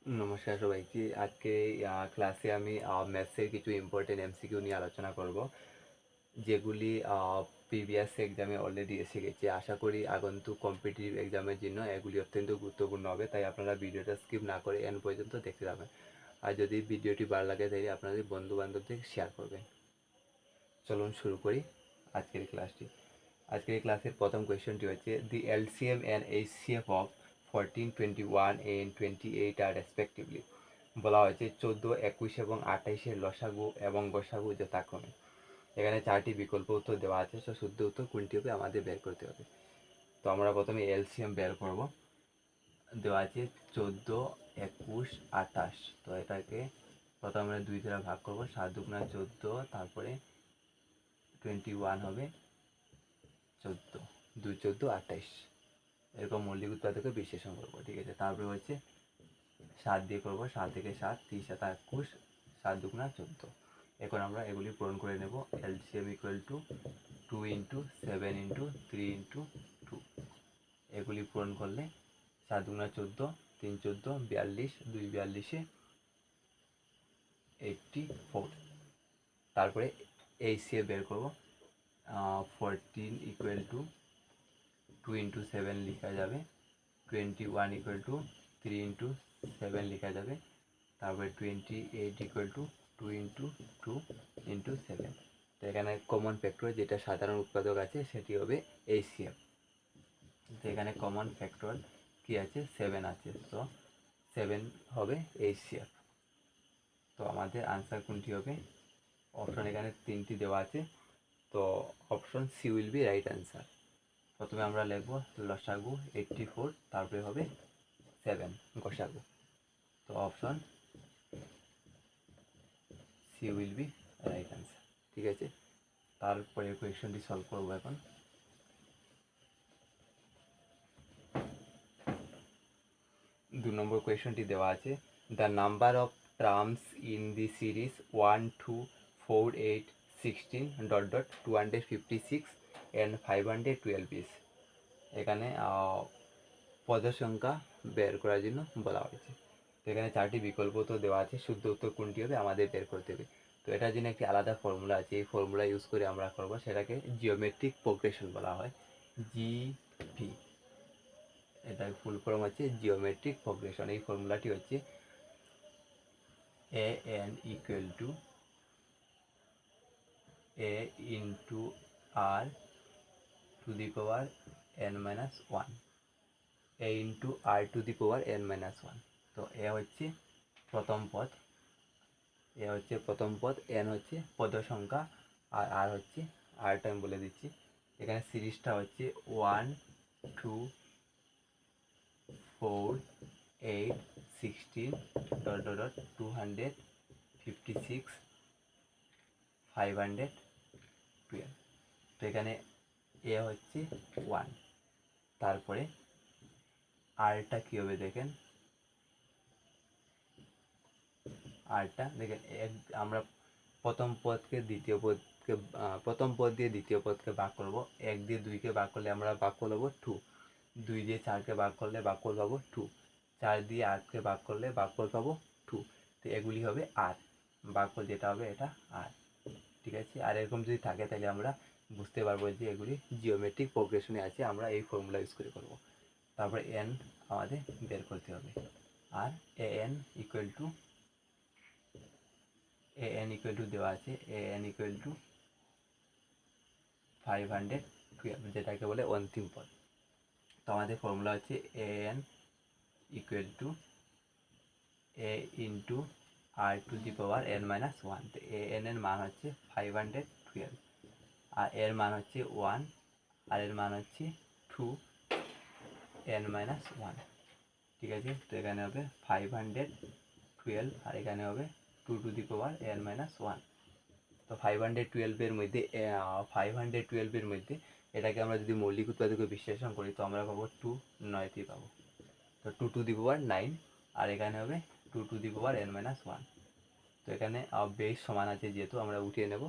নমস্কার সবাইকে। আজকে ক্লাসে আমি ম্যাথসের কিছু ইম্পর্টেন্ট এমসিকিউ নিয়ে আলোচনা করব, যেগুলি প্রিভিয়াস এক্সামে অলরেডি এসে গেছে। আশা করি আগন্তুক কম্পিটিটিভ এক্সামের জন্য এগুলি অত্যন্ত গুরুত্বপূর্ণ হবে, তাই আপনারা ভিডিওটা স্কিপ না করে এন্ড পর্যন্ত দেখতে যাবেন। আর যদি ভিডিওটি ভালো লাগে তাহলে আপনাদের বন্ধু বান্ধবদের শেয়ার করবেন। চলুন শুরু করি আজকের ক্লাসটি। আজকের ক্লাসের প্রথম কোয়েশ্চনটি হচ্ছে the LCM and HCF of 14, 21 and 28 আর রেসপেক্টিভলি। বলা হয়েছে 14, 21 এবং 28-এর লসাগু এবং গসাগু যথাক্রমে। এখানে চারটি বিকল্প উত্তর দেওয়া আছে, তো শুদ্ধ উত্তর কোনটি হবে আমাদের বের করতে হবে। তো আমরা প্রথমে এলসিএম বের করব। দেওয়া আছে 14, 21, 28। তো এটাকে প্রথমে আমরা 2 দ্বারা ভাগ করব, 7 দুগুণা 14, তারপরে 21 হবে 14, 2 14 28। এরকম মৌলিক উৎপাদকে বিশ্লেষণ করবো, ঠিক আছে। তারপরে হচ্ছে 7 দিয়ে করবো, 7 থেকে 7, 3 7 21, 7 দুগুণা 14। এখন আমরা এগুলি পূরণ করে নেব। LCM equal to 2 into 7 into 3 into 2। এগুলি পূরণ করলে 7 দুগুণা 14, 3 14, 42, 2 42-এ 84। তারপরে এইচসিএফ বের করবো। 14 ইকুয়াল টু 2 ইন্টু 7 লেখা যাবে, 21 ইকুয়াল টু 3 ইন্টু 7 লেখা যাবে, তারপরে 28 ইকুয়াল টু 2 ইন্টু 2 ইন্টু 7। তো এখানে কমন ফ্যাক্টর যেটা সাধারণ উৎপাদক আছে সেটি হবে এইচসিএফ। তো এখানে কমন ফ্যাক্টর কি আছে, 7 আছে, তো 7 হবে এইচসিএফ। তো আমাদের আনসার কোনটি হবে? অপশন এখানে 3টি দেওয়া আছে, তো option C will be right answer. প্রথমে আমরা লিখব লসাগু 84, তারপরে হবে 7 গসাগু। তো option C will be right answer, ঠিক আছে। তারপরে কোয়েশনটি সলভ করবো এখন। 2 নম্বর কোয়েশনটি দেওয়া আছে the number of terms in the series 1 2 4 8 16 dot dot 256 and 512 ইস। এখানে পদ সংখ্যা বের করার জন্য বলা হয়েছে। তো এখানে চারটি বিকল্প তো দেওয়া আছে, শুদ্ধ উত্তর কোনটি হবে আমাদের বের করতে হবে। তো এটার জন্য একটি আলাদা ফর্মুলা আছে, এই ফর্মুলা ইউজ করে আমরা করবো, সেটাকে জিওমেট্রিক প্রোগ্রেশন বলা হয়, জিপি। এটার ফুল ফর্ম হচ্ছে জিওমেট্রিক প্রোগ্রেশন। এই ফর্মুলাটি হচ্ছে a n equal to a into r to the power n minus one, a into r to the power n minus one. তো এ হচ্ছে প্রথম পদ, এন হচ্ছে পদ সংখ্যা, আর আর হচ্ছে আরটা আমি বলে দিচ্ছি। এখানে সিরিজটা হচ্ছে 1 2 4 8 16 ডট ডট ডট 256 512। তো এখানে এ হচ্ছে 1, তারপরে আরটা কী হবে দেখেন, আরটা দেখেন আমরা প্রথম পদকে দ্বিতীয় পদকে প্রথম পদ দিয়ে দ্বিতীয় পদকে ভাগ করব। 1 দিয়ে 2-কে ভাগ করলে আমরা ভাগফল পাবো 2, 2 দিয়ে 4-কে ভাগ করলে ভাগফল পাবো 2, 4 দিয়ে 8-কে ভাগ করলে ভাগফল পাবো 2। তো এগুলি হবে আর, ভাগফল যেটা হবে এটা আর, ঠিক আছে। আর এরকম যদি থাকে তাহলে আমরা বুঝতে পারবো যে এগুলি জিওমেট্রিক প্রোগ্রেশনে আছে, আমরা এই ফর্মুলা ইউজ করে করবো। তারপরে এন আমাদের বের করতে হবে, আর এ এন ইকুয়াল টু দেওয়া আছে, এ এন ইকুয়াল টু 512, যেটাকে বলে অন্তিম পদ। তো আমাদের ফর্মুলা হচ্ছে a n equal to a into r to the power n minus one. তো এ এন এর মান হচ্ছে 512, আর এর মান হচ্ছে 1, আর এর মান হচ্ছে 2 এন মাইনাস ওয়ান, ঠিক আছে। তো এখানে হবে 512, আর এখানে হবে 2 two the power n minus one. তো 512-এর মধ্যে 512-এর মধ্যে এটাকে আমরা যদি মৌলিক উৎপাদকে বিশ্লেষণ করি তো আমরা পাবো 2 9টি পাবো। তো 2 টু দি পাওয়ার 9, আর এখানে হবে 2 two the power n minus one. তো এখানে বেস সমান আছে যেহেতু আমরা উঠিয়ে নেব,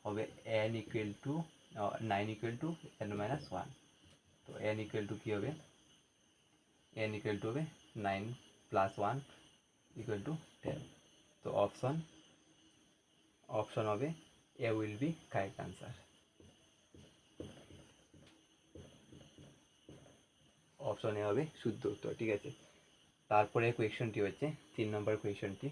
হবে N equal two 9 equal to N minus one. তো এন ইকুয়াল টু কী হবে, এন ইকুয়াল টু হবে 9 প্লাস 1, ইকুয়াল টু 10। তো অপশন হবে A will be correct answer. Option A হবে শুদ্ধ উত্তর, ঠিক আছে। তারপরে কোয়েশনটি হচ্ছে 3 নম্বর কোয়েশনটি।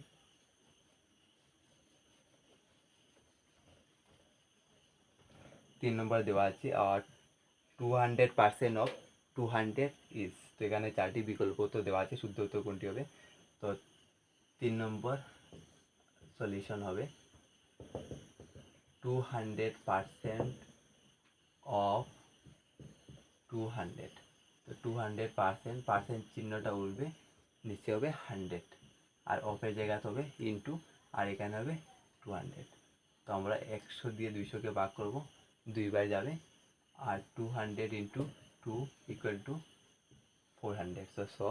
3 নম্বর দেওয়া আছে 200% অফ 200 ইজ। তো এখানে 4টি বিকল্প তো দেওয়া আছে, শুদ্ধ উত্তর কোনটি হবে? তো 3 নম্বর সলিউশন হবে 200% অফ 200। তো 200% চিহ্নটা উঠবে, নিচে হবে 100, আর অফের জায়গাতে হবে ইন্টু, আর এখানে হবে 200। তো আমরা 100 দিয়ে 200কে ভাগ করব, 2বার যাবে, আর 200 into 2 equal to 400। So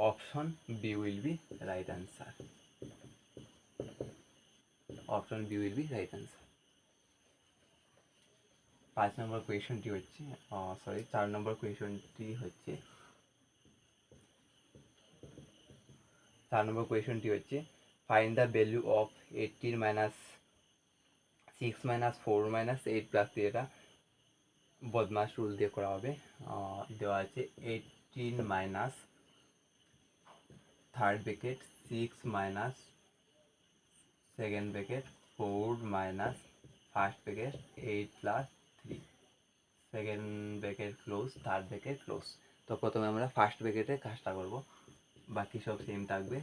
option B will be right answer. Option B will be right answer. 5 number কোয়েশনটি হচ্ছে 4 নম্বর কোয়েশনটি হচ্ছে 4 নম্বর কোয়েশনটি হচ্ছে find the value of 18 minus 6 minus 4 minus 8 plus 3। এটা বদমাস রুল দিয়ে করা হবে। দেওয়া আছে 18 minus third bracket 6 minus second bracket 4 minus first bracket 8 plus 3, second bracket close, third bracket close. তো প্রথমে আমরা ফার্স্ট ব্র্যাকেটে কাজটা করব, বাকি সব সেম থাকবে।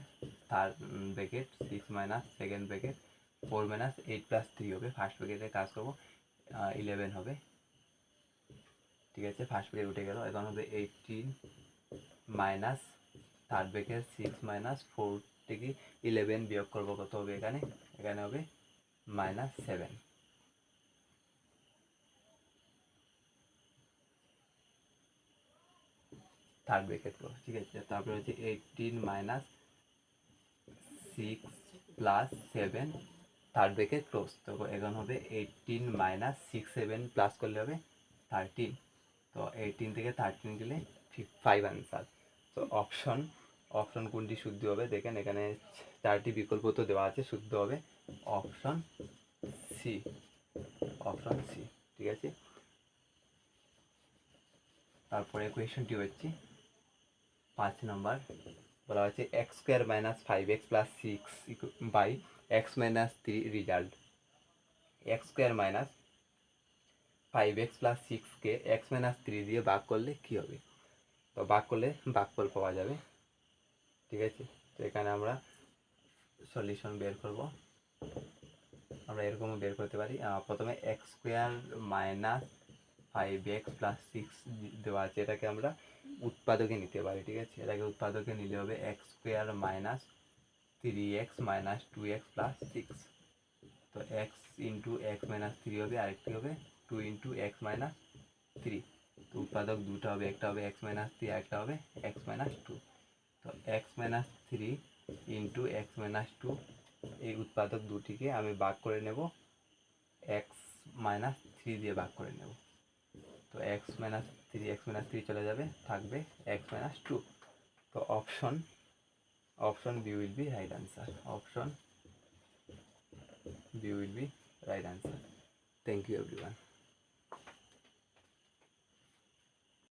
Third bracket 6 minus second bracket 4 minus 8 plus 3 হবে। ফার্স্ট ব্র্যাকেটে কাজ করব, 11 হবে, ঠিক আছে। ফার্স্ট ব্র্যাকেট উঠে গেল, এখন হবে 18 মাইনাস থার্ড ব্র্যাকেট 6 মাইনাস 4 থেকে 11 বিয়োগ করবো, কত হবে এখানে? এখানে হবে -7। থার্ড ব্র্যাকেট করবো, ঠিক আছে। তারপরে হচ্ছে 18 minus 6 plus 7 third bracket close. তো এখন হবে 18 মাইনাস 6 7 প্লাস করলে হবে 13। তো 18 থেকে 13 গেলে 5 আনসার। তো অপশন কোনটি শুদ্ধ হবে দেখেন, এখানে 4টি বিকল্প তো দেওয়া আছে, শুদ্ধ হবে অপশন সি। অপশন সি, ঠিক আছে। তারপরে কোয়েশনটি হচ্ছে 5 নম্বর, বলা হচ্ছে x square minus 5x plus 6 by x minus 3 result. X square minus 5x plus 6কে এক্স মাইনাস 3 দিয়ে ভাগ করলে কী হবে? তো ভাগ করলে ভাগফল পাওয়া যাবে, ঠিক আছে। তো এখানে আমরা সলিউশন বের করব, আমরা এরকমও বের করতে পারি। প্রথমে x square minus 5x plus 6 দেওয়া আছে, এটাকে আমরা উৎপাদকে নিতে পারি, ঠিক আছে। এটাকে উৎপাদকে নিলে হবে x square minus 3x minus 2x plus 6। তো এক্স ইন্টু এক্স মাইনাস 3 হবে, আরেকটি হবে 2 ইন্টু এক্স মাইনাস 3। তো উৎপাদক দুটো হবে, একটা হবে এক্স মাইনাস 3, আরেকটা হবে এক্স মাইনাস 2। তো x minus 3 into x minus 2, এই উৎপাদক দুটিকে আমি ভাগ করে নেব, এক্স মাইনাস 3 দিয়ে ভাগ করে নেব। তো এক্স মাইনাস 3 চলে যাবে, থাকবে এক্স মাইনাস 2। তো option B will be right answer. Option B will be right answer. Thank you everyone.